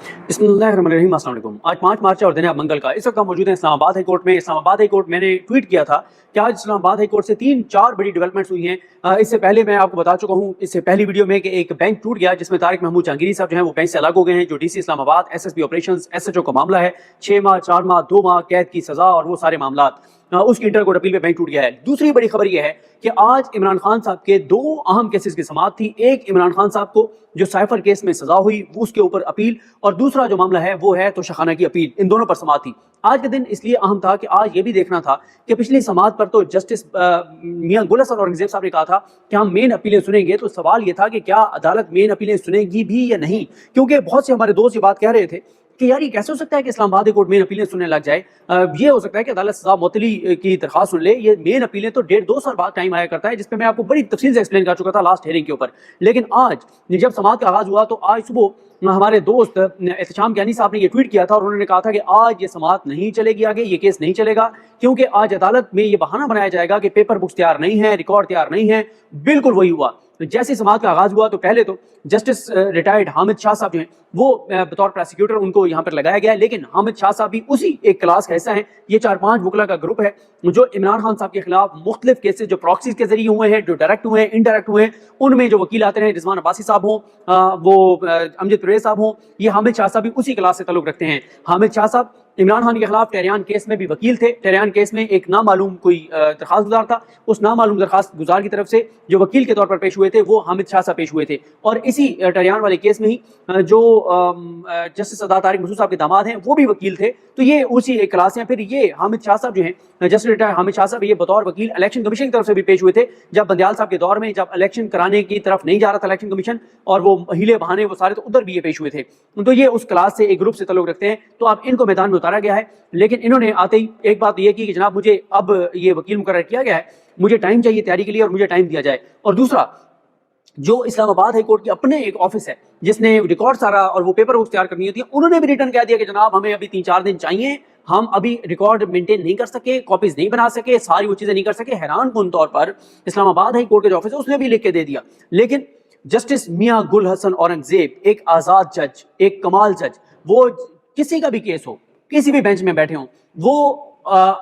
बिस्मिल्लाहिर्रहमानिर्रहीम। अस्सलाम वालेकुम। आज 5 मार्च है और दिन है मंगल का। इस वक्त हम मौजूद हैं इस्लामाबाद हाई कोर्ट में। इस्लामाबाद हाई कोर्ट मैंने ट्वीट किया था कि आज इस्लामाबाद हाई कोर्ट से 3-4 बड़ी डेवलपमेंट्स हुई हैं। इससे पहले मैं आपको बता चुका हूँ इससे पहली वीडियो में कि एक बैंक टूट गया जिसमें तारिक महमूद जहांगीरी साहब जो हैं वो बैंक से अलग हो गए हैं। जो DC Islamabad SSP operations SHO का मामला है, 6 माह 4 माह 2 माह कैद की सजा और वो सारे मामला उसकी इंटर कोर्ट अपील पे बैंक टूट गया है। दूसरी बड़ी खबर यह है कि आज इमरान खान साहब के 2 अहम केसेस की समाअत थी। एक इमरान खान साहब को जो साइफर केस में सजा हुई वो उसके ऊपर अपील, और दूसरा जो मामला है वो है तोशाखाना की अपील। इन दोनों पर समाअत थी। आज के दिन इसलिए अहम था कि आज ये भी देखना था कि पिछली समाअत पर तो जस्टिस मियां गुल हसन औरंगजेब साहब ने कहा था कि हम मेन अपीलें सुनेंगे। तो सवाल ये था कि क्या अदालत मेन अपीलें सुनेगी भी या नहीं, क्योंकि बहुत से हमारे दोस्त ये बात कह रहे थे कि यार ये कैसे हो सकता है कि इस्लामाबाद कोर्ट मेन अपीलें सुनने लग जाए। ये हो सकता है कि अदालत सजा मुअत्तली की दरखास्त सुन ले। ये मेन अपीलें तो 1.5-2 साल बाद टाइम आया करता है, जिसपे मैं आपको बड़ी तफसील से एक्सप्लेन कर चुका था लास्ट हेयरिंग के ऊपर। लेकिन आज जब समाअत का आगाज हुआ तो आज सुबह हमारे दोस्त एहतशाम ज्ञानी साहब ने ये ट्वीट किया था और उन्होंने कहा था कि आज ये समाअत नहीं चलेगी, आगे ये केस नहीं चलेगा, क्योंकि आज अदालत में ये बहाना बनाया जाएगा कि पेपर बुक्स तैयार नहीं है, रिकॉर्ड तैयार नहीं है। बिल्कुल वही हुआ। तो जैसे समाअत का आगाज हुआ तो पहले तो जस्टिस रिटायर्ड हामिद शाह साहब जो हैं वो बतौर प्रोसिक्यूटर उनको यहाँ पर लगाया गया है। लेकिन हामिद शाह साहब भी उसी एक क्लास का हिस्सा हैं। ये 4-5 वकला का ग्रुप है जो इमरान खान साहब के खिलाफ मुख्तलिफ केसेस जो प्रॉक्सीज के जरिए हुए हैं, जो डायरेक्ट हुए हैं, इनडायरेक्ट हुए हैं, उनमें जो वकील आते हैं, रिजवान अब्बासी साहब हों, वो अमजद परवेज साहब हों, ये हामिद शाह साहब भी उसी क्लास से ताल्लुक रखते हैं। हामिद शाह साहब इमरान खान के खिलाफ टेहरान केस में भी वकील थे। टेहरान केस में एक नामालूम कोई दरखास्त गुजार था, उस नामालूम दरखास्त गुजार की तरफ से जो वकील के तौर पर पेश हुए थे वो हामिद शाह साहब पेश हुए थे। और इसी टेहरान वाले केस में ही जो जस्टिस सदा तारिक मसूद साहब के दामाद हैं वो भी वकील थे। तो ये उसी एक क्लास हैं। फिर ये हामिद शाह साहब जो हैं जस्टिस रिटायर्ड हामिद शाह साहब ये बतौर वकील इलेक्शन कमीशन की तरफ से भी पेश हुए थे। जब बंदियाल साहब के दौर में जब इलेक्शन कराने की तरफ नहीं जा रहा था इलेक्शन कमीशन और वो हीले बहाने वो सारे, तो उधर भी ये पेश हुए थे। तो ये उस क्लास से एक ग्रुप से ताल्लुक रखते हैं। तो अब इनको मैदान में उतारा गया है। लेकिन इन्होंने आते ही एक बात ये की कि जनाब मुझे अब ये वकील मुकर्रर किया गया है, मुझे टाइम चाहिए तैयारी के लिए और मुझे टाइम दिया जाए। और दूसरा जो इस्लामाबाद हाई कोर्ट की अपने एक ऑफिस है जिसने रिकॉर्ड सारा और वो पेपर बुक्स तैयार करनी होती है, उन्होंने भी रिटर्न कह दिया कि जनाब हमें अभी 3-4 दिन चाहिए, हम अभी रिकॉर्ड मेंटेन नहीं कर सके, कॉपीज नहीं बना सके, सारी वो चीजें नहीं कर सके। हैरान कुन तौर पर इस्लामाबाद हाई कोर्ट के जो ऑफिस है उसने भी लिख के दे दिया। लेकिन जस्टिस मियां गुल हसन औरंगजेब एक आजाद जज, एक कमाल जज, वो किसी का भी केस हो, किसी भी बेंच में बैठे हों, वो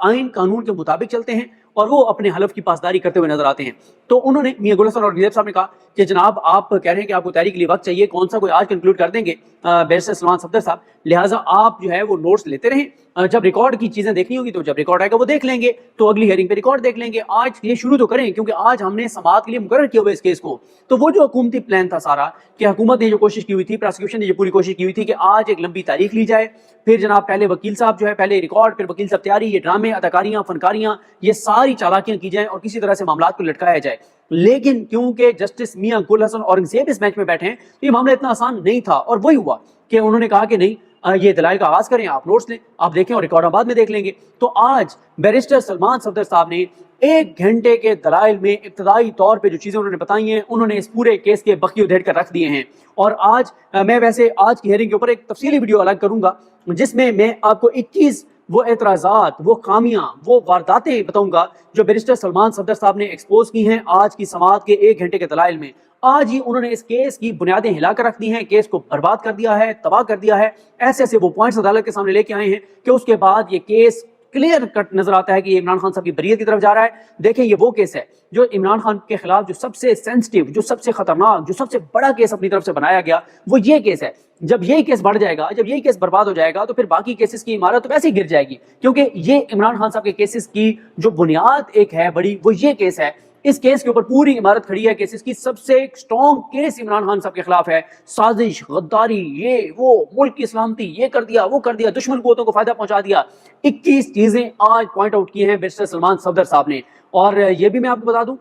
आइन कानून के मुताबिक चलते हैं और वो अपने हलफ की पासदारी करते हुए नजर आते हैं। तो उन्होंने मियां गुल हसन औरंगजेब साहब ने कहा कि जनाब आप कह रहे हैं कि आपको तैयारी के लिए वक्त चाहिए, कौन सा कोई आज कंक्लूड कर देंगे बैरिस्टर सलमान सफदर साहब, लिहाजा आप जो है वो नोट्स लेते रहें, जब रिकॉर्ड की चीजें देखनी होगी तो जब रिकॉर्ड आएगा वो देख लेंगे, तो अगली हेयरिंग पे रिकॉर्ड देख लेंगे। आज ये शुरू तो करें क्योंकि आज हमने समाअत के लिए मुकर्रर किया हुआ इस केस को। तो वो जो हुकूमती प्लान था सारा कि हुकूमत ने जो कोशिश की हुई थी, प्रोसिक्यूशन ने जो पूरी कोशिश की हुई थी कि आज एक लंबी तारीख ली जाए, फिर जनाब पहले वकील साहब जो है पहले रिकॉर्ड, फिर वकील साहब तैयारी, ये ड्रामे, अदाकारियां, फनकारियां, ये सारी चालाकियां की जाए और किसी तरह से मामला को लटकाया जाए। लेकिन क्योंकि जस्टिस मियां गुल हसन औरंगजेब इस बेंच में बैठे हैं तो ये मामला इतना आसान नहीं था। और वही हुआ कि उन्होंने कहा कि नहीं, ये दलाइल का आगाज करें, आप नोट्स लें, आप देखें और रिकॉर्ड बाद में देख लेंगे। तो आज बैरिस्टर सलमान सफदर साहब ने 1 घंटे के दलाइल में इब्तदाई तौर पे जो चीजें उन्होंने बताई हैं उन्होंने इस पूरे केस के बखी उधेड़ कर रख दिए हैं। और आज मैं वैसे आज की हेयरिंग के ऊपर एक तफसीली वीडियो अलग करूंगा जिसमें मैं आपको 21 वो एतराजात, वो खामियां, वो वारदातें बताऊंगा जो बैरिस्टर सलमान सफदर साहब ने एक्सपोज की हैं आज की समाअत के 1 घंटे के दलाइल में। आज ही उन्होंने इस केस की बुनियादें हिलाकर रख दी हैं, केस को बर्बाद कर दिया है, तबाह कर दिया है। ऐसे ऐसे वो पॉइंट्स अदालत के सामने लेके आए हैं कि उसके बाद ये केस क्लियर कट नजर आता है कि ये इमरान खान साहब की बरीयत की तरफ जा रहा है। देखें ये वो केस है जो इमरान खान के खिलाफ जो सबसे सेंसिटिव, जो सबसे खतरनाक, जो सबसे बड़ा केस अपनी तरफ से बनाया गया वो ये केस है। जब यही केस बढ़ जाएगा, जब यही केस बर्बाद हो जाएगा तो फिर बाकी केसेस की इमारत तो वैसे ही गिर जाएगी, क्योंकि ये इमरान खान साहब के केसेस की जो बुनियाद एक है बड़ी, वो ये केस है। इस केस के ऊपर पूरी इमारत खड़ी है। केसेस की सबसे स्ट्रॉन्ग केस इमरान खान साहब के खिलाफ है, साजिश, गद्दारी, ये वो, मुल्क की सलामती, ये कर दिया, वो कर दिया, दुश्मन कुव्वतों को फायदा पहुंचा दिया। 21 चीजें आज पॉइंट आउट की हैं बैरिस्टर सलमान सफदर साहब ने। और ये भी मैं आपको बता दूं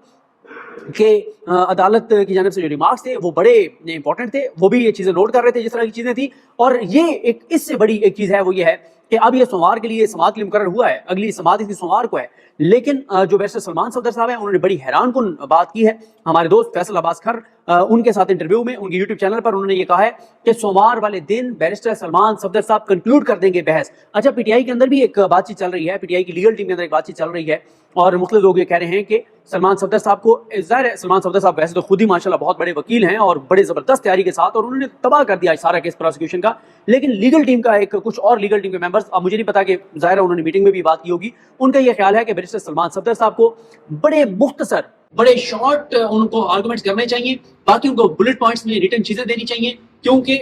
कि अदालत की जानिब से जो रिमार्क्स थे वो बड़े इंपॉर्टेंट थे, वो भी ये चीजें नोट कर रहे थे जिस तरह की चीजें थी। और ये एक इससे बड़ी एक चीज है वो ये है कि अब ये सोमवार के लिए समाअत के लिए मुकर्रर हुआ है, अगली समाअत इसकी सोमवार को है। लेकिन जो बैरिस्टर सलमान सफदर साहब हैं उन्होंने बड़ी हैरान कुन बात की है। हमारे दोस्त फैसल अब्बास खर उनके साथ इंटरव्यू में उनके यूट्यूब चैनल पर उन्होंने ये कहा है कि सोमवार वाले दिन बैरिस्टर सलमान सफदर साहब कंक्लूड कर देंगे बहस। अच्छा, पीटीआई के अंदर भी एक बातचीत चल रही है, पीटीआई की लीगल टीम के अंदर एक बातचीत चल रही है और मुख्तलिफ लोग ये कह रहे हैं कि सलमान सफदर साहब को। ज़ाहिर है सलमान सफदर साहब वैसे तो खुद ही माशाल्लाह बहुत बड़े वकील हैं और बड़े ज़बरदस्त तैयारी के साथ, और उन्होंने तबाह कर दिया सारा केस प्रोसिक्यूशन का। लेकिन लीगल टीम का एक कुछ और लीगल टीम के मेंबर्स, अब मुझे नहीं पता कि ज़ाहिर है उन्होंने मीटिंग में भी बात की होगी, उनका ये ख्याल है कि बैरिस्टर सलमान सफदर साहब को बड़े मुख्तसर, बड़े शॉर्ट उनको आर्गुमेंट्स करने चाहिए, बाकी उनको बुलेट पॉइंट्स में रिटन चीजें देनी चाहिए, क्योंकि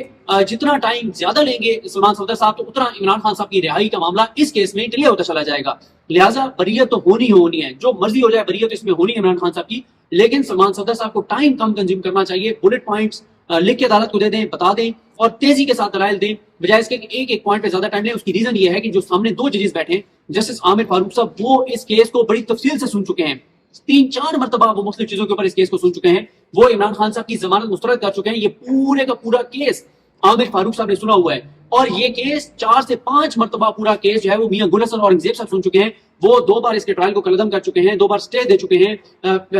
जितना टाइम ज्यादा लेंगे सलमान सफदर साहब तो उतना इमरान खान साहब की रिहाई का मामला इस केस में क्लियर होता चला जाएगा। लिहाजा बरीयत तो होनी है, जो मर्जी हो जाए बरीयत इसमें होनी है इमरान खान साहब की, लेकिन सलमान सफदर साहब को टाइम कम कंज्यूम करना चाहिए। बुलेट पॉइंट्स लिख के अदालत को दे दें, बता दें और तेजी के साथ दलाइल दें, बजाय इसके एक एक पॉइंट पे ज्यादा टाइम लें। उसकी रीजन ये है कि जो सामने दो जजेस बैठे हैं, जस्टिस आमिर फारूक साहब, वो इस केस को बड़ी तफसील से सुन चुके हैं, 3-4 मरतबा वो मुख्तलिफ चीजों के ऊपर इस केस को सुन चुके हैं, वो इमरान खान साहब की जमानत मुस्तरद कर चुके हैं। ये पूरे का पूरा केस आमिर फारूक साहब ने सुना हुआ है, और ये केस 4 से 5 मरतबा पूरा केस जो है वो मियां गुल हसन औरंगजेब साहब सुन चुके हैं। वो 2 बार इसके ट्रायल को कलदम कर चुके हैं, 2 बार स्टे दे चुके हैं,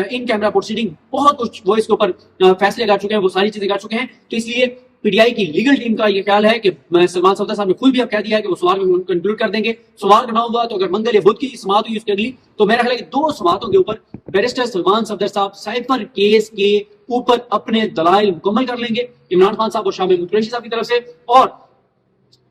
इन कैमरा प्रोसीडिंग बहुत कुछ वो इसके ऊपर फैसले कर चुके हैं, वो सारी चीजें कर चुके हैं। तो इसलिए पीटीआई की लीगल टीम का ये ख्याल है कि सलमान सफदर साहब ने खुद भी अब कह दिया है कि वो सोमवार को कंक्लूड कर देंगे। सोमवार का ना हुआ तो अगर मंगल या बुध की समाअत हुई उसके अगली, तो मेरा ख्याल है कि 2 समाअतों के ऊपर बैरिस्टर सलमान सफदर साहब साइफर केस के ऊपर अपने दलाइल मुकम्मल कर लेंगे इमरान खान साहब और शाह महमूद कुरैशी साहब की तरफ से, और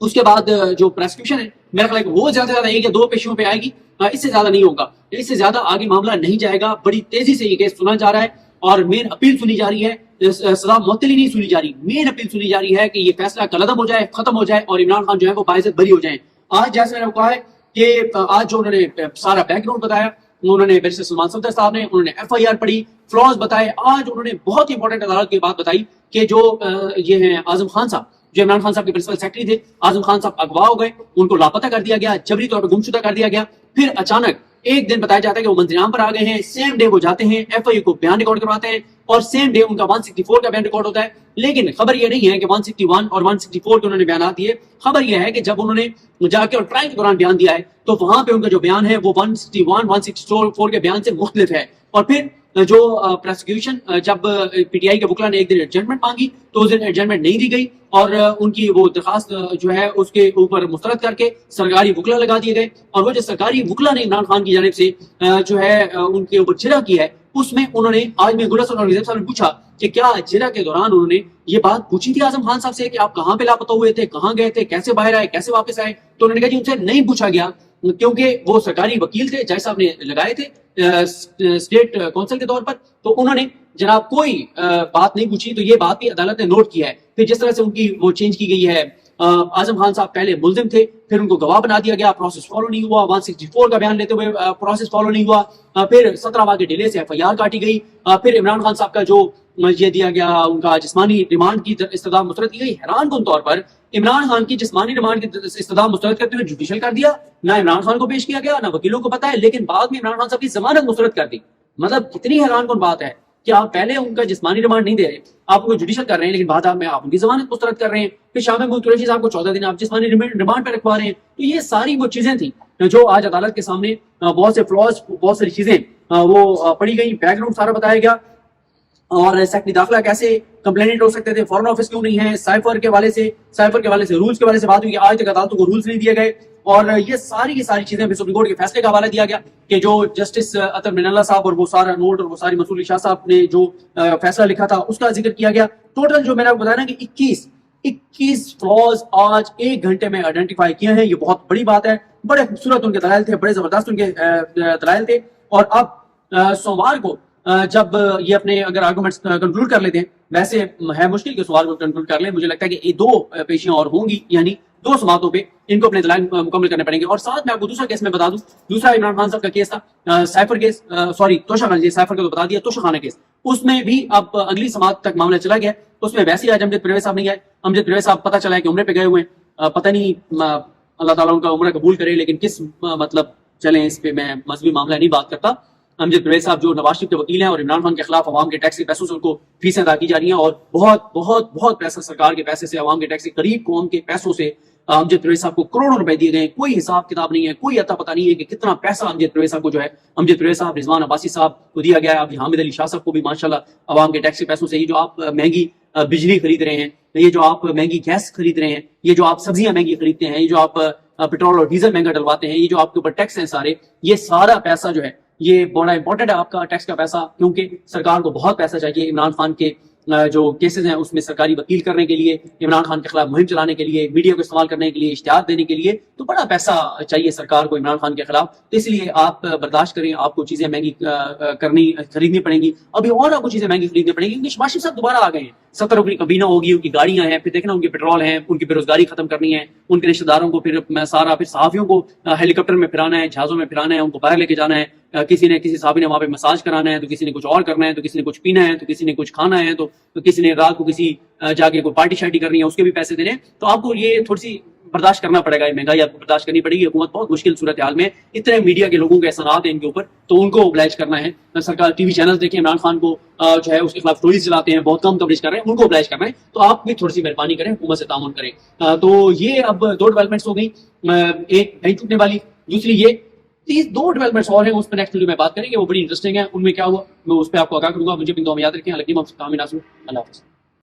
उसके बाद जो प्रोसिक्यूशन है मेरा ख्याल है वो ज्यादा से ज्यादा 1 या 2 पेशियों पे आएगी, इससे ज्यादा नहीं होगा, इससे ज्यादा आगे मामला नहीं जाएगा। बड़ी तेजी से ये केस सुना जा रहा है और मेन अपील सुनी जा रही है, सजा मुअत्तली नहीं सुनी जा रही, मेन अपील सुनी जा रही है कि ये फैसला कलअदम हो जाए, खत्म हो जाए और इमरान खान जो है वो बाइज्जत बरी हो जाए। आज जैसे मैंने कहा है कि आज जो उन्होंने सारा बैकग्राउंड बताया, उन्होंने बैरिस्टर सलमान सफदर साहब ने, उन्होंने FIR पढ़ी, फ्लॉज बताए, आज उन्होंने बहुत ही इंपॉर्टेंट अदालत की बात बताई कि जो ये हैं आजम खान साहब, जो इमरान खान साहब के प्रिंसिपल सेक्रेटरी थे, आजम खान साहब अगवा हो गए, उनको लापता कर दिया गया, जबरी तौर पर गुमशुदा कर दिया गया। फिर अचानक एक दिन बताया जाता है कि वो मंजरियाम पर आ गए हैं, सेम डे वो जाते हैं, FIU को बयान रिकॉर्ड करवाते हैं और सेम डे उनका 164 का बयान रिकॉर्ड होता है। लेकिन खबर ये नहीं है कि 161 और 164 के उन्होंने बयान दिए, खबर यह है कि जब उन्होंने जाके और ट्रायल के दौरान बयान दिया है तो वहां पे उनका जो बयान है वो 161, 164 के बयान से मुख्तलिफ है। और फिर जो प्रोसिक्यूशन, जब पीटीआई के वकला ने एक दिन एडजमेंट मांगी तो उस दिन एडजमेंट नहीं दी गई और उनकी वो दरखास्त जो है उसके ऊपर मुस्तरद करके सरकारी वकला लगा दिए गए, और वो जो सरकारी वकला ने इमरान खान की जानिब से जो है उनके ऊपर जिरह की है, उसमें उन्होंने आज में गुल हसन औरंगजेब साहब ने पूछा कि क्या जिरह के दौरान उन्होंने ये बात पूछी थी आजम खान साहब से कि आप कहाँ पे लापता हुए थे, कहाँ गए थे, कैसे बाहर आए, कैसे वापस आए। तो उन्होंने कहा जी उनसे नहीं पूछा गया, क्योंकि वो सरकारी वकील थे, जज साहब ने लगाए थे स्टेट काउंसिल के तौर पर, तो उन्होंने जनाब कोई बात नहीं पूछी। तो ये बात भी अदालत ने नोट किया है। फिर जिस तरह से उनकी वो चेंज की गई है, आजम खान साहब पहले मुल्जिम थे, फिर उनको गवाह बना दिया गया, प्रोसेस फॉलो नहीं हुआ, 164 का बयान लेते हुए प्रोसेस फॉलो नहीं हुआ, फिर 17 माह के डिले से FIR काटी गई, फिर इमरान खान साहब का जो ये दिया गया उनका जिस्मानी रिमांड की इस्तदा मुस्तरद की गई। हैरान कुन तौर पर इमरान खान की जिस्मानी रिमांड की इस्तदा मुस्तरद करते हुए जुडिशल कर दिया, ना इमरान खान को पेश किया गया, ना वकीलों को पता है, लेकिन बाद में इमरान खान साहब की जमानत मुस्तरद कर दी। मतलब कितनी हैरान कुन बात है कि आप पहले उनका जिस्मानी रिमांड नहीं दे रहे, आप उनको जुडिशल कर रहे हैं, लेकिन बाद में आप उनकी जमानत मुस्तरद कर रहे हैं। फिर शाह महमूद कुरैशी साहब को 14 दिन आप जिस्मानी रिमांड पर रखवा रहे हैं। तो ये सारी वो चीजें थी जो आज अदालत के सामने बहुत से फ्लॉज, बहुत सारी चीजें वो पढ़ी गई, बैकग्राउंड सारा बताया गया, और सेक्रेटरी दाखिला कैसे कंप्लेनेंट हो सकते थे, फॉरेन ऑफिस क्यों नहीं है, साइफर के वाले से रूल्स के वाले से बात हुई, आज तक अदालतों को रूल्स नहीं दिए गए, और ये सारी की सारी चीजें सुप्रीम कोर्ट के फैसले का हवाला दिया गया कि जो जस्टिस अतर मिनल्ला साहब और वो सारा नोट और वो सारी मसूल शाह साहब ने जो फैसला लिखा था उसका जिक्र किया गया। टोटल जो मैंने आपको बताया ना कि 21 फ्लॉज आज 1 घंटे में आइडेंटिफाई किए हैं। ये बहुत बड़ी बात है, बड़े खूबसूरत उनके दलाइल थे, बड़े जबरदस्त उनके दलाइल थे। और अब सोमवार को जब ये अपने अगर आर्गुमेंट्स कंक्लूड कर लेते हैं, वैसे है मुश्किल कि सोमवार को कंक्लूड कर लें, मुझे लगता है कि ये 2 पेशियां और होंगी, यानी 2 समातों पे इनको अपने दलाइल मुकम्मल करने पड़ेंगे। और साथ में आपको दूसरा केस में बता दूं, दूसरा इमरान खान साहब का केस था साइफर केस, तोशाखाना, साइफर का तो बता दिया, तोशाखाना केस, उसमें भी अब अगली समात तक मामला चला गया। उसमें वैसे ही आज अमजद परवेज साहब नहीं आए। अमजद परवेज साहब पता चला है कि उम्रे पे गए हुए हैं, पता नहीं अल्लाह ताला उनका उम्र कबूल करे, लेकिन किस मतलब चले इस पे मैं मजहबी मामला नहीं बात करता। अमजद परवेज साहब जो नवाज शरीफ के वकील हैं और इमरान खान के खिलाफ अवाम के टैक्स के पैसों से उनको फीसें अदा की जा रही हैं, और बहुत बहुत बहुत पैसा सरकार के पैसे से, अवाम के टैक्स के करीब कौम के पैसों से अमजद परवेज साहब को करोड़ों रुपए दिए गए। कोई हिसाब किताब नहीं है, कोई अता पता नहीं है कि कितना पैसा अमजद परवेज साहब को जो है, अमजद परवेज साहब, रिजवान अब्बासी साहब को दिया गया है। अब हामिद अली शाह साहब को भी माशाल्लाह अवाम के टैक्स के पैसों से, ये जो आप महंगी बिजली खरीद रहे हैं, ये जो आप महंगी गैस खरीद रहे हैं, ये जो आप सब्जियां महंगी खरीदते हैं, ये जो आप पेट्रोल और डीजल महंगा डलवाते हैं, ये जो आपके ऊपर टैक्स है सारे, ये सारा पैसा जो है یہ بڑا امپورٹنٹ ہے آپ کا ٹیکس کا پیسہ، کیونکہ سرکار کو بہت پیسہ چاہیے عمران خان کے جو کیسز ہیں اس میں سرکاری وکیل کرنے کے لیے، عمران خان کے خلاف مہم چلانے کے لیے، میڈیا کو استعمال کرنے کے لیے، اشتہار دینے کے لیے، تو بڑا پیسہ چاہیے سرکار کو عمران خان کے خلاف. تو اس لیے آپ برداشت کریں، آپ کو چیزیں مہنگی خریدنی پڑیں گی، ابھی اور آپ کو چیزیں مہنگی خریدنی پڑیں گی، کیونکہ شباز شریف صاحب دوبارہ آ گئے ہیں. 70 روپے کی کابینہ ہوگی، ان کی گاڑیاں ہیں، پھر دیکھنا ان کے پیٹرول ہیں، ان کی بے روزگاری ختم کرنی ہے، ان کے رشتہ داروں کو پھر صحافیوں کو ہیلی کاپٹر میں پھرانا ہے، جہازوں میں پھرانا ہے، ان کو باہر لے کے جانا ہے. کسی صحافی نے وہاں پہ مساج کرانا ہے، تو کسی نے کچھ اور کرنا ہے، تو کسی نے کچھ پینا ہے، تو کسی نے کچھ کھانا ہے، تو کسی نے رات کو کسی جا کے کوئی پارٹی شارٹی کرنی ہے، اس کے بھی پیسے دینے. تو آپ کو یہ تھوڑی سی برداشت کرنا پڑے گا، یہ مہنگائی آپ کو برداشت کرنی پڑے گی. حکومت بہت مشکل صورتحال میں، اتنے میڈیا کے لوگوں کے احسانات ہیں ان کے اوپر، تو ان کو اوبلائج کرنا ہے. سرکار ٹی وی چینل دیکھیں، عمران خان کو جو ہے اس کے خلاف اسٹوریز چلاتے ہیں، بہت کم کوریج کر رہے ہیں، ان کو اوبلائج کرنا ہے. تو آپ بھی تھوڑی سی مہربانی کریں، حکومت سے تعاون کریں. تو یہ اب 2 ڈیولپمنٹس ہو گئی، ایک بینک ٹوٹنے والی، دوسری یہ. 2 ڈیولپمنٹس اور ہیں، اس پہ نیکسٹ ویڈیو میں بات کریں گے، وہ بڑی انٹرسٹنگ ہے. ان میں کیا ہوا میں اس پہ آپ کو آگاہ کروں گا. مجھے بھی دعا میں یاد رکھیں. اللہ حافظ.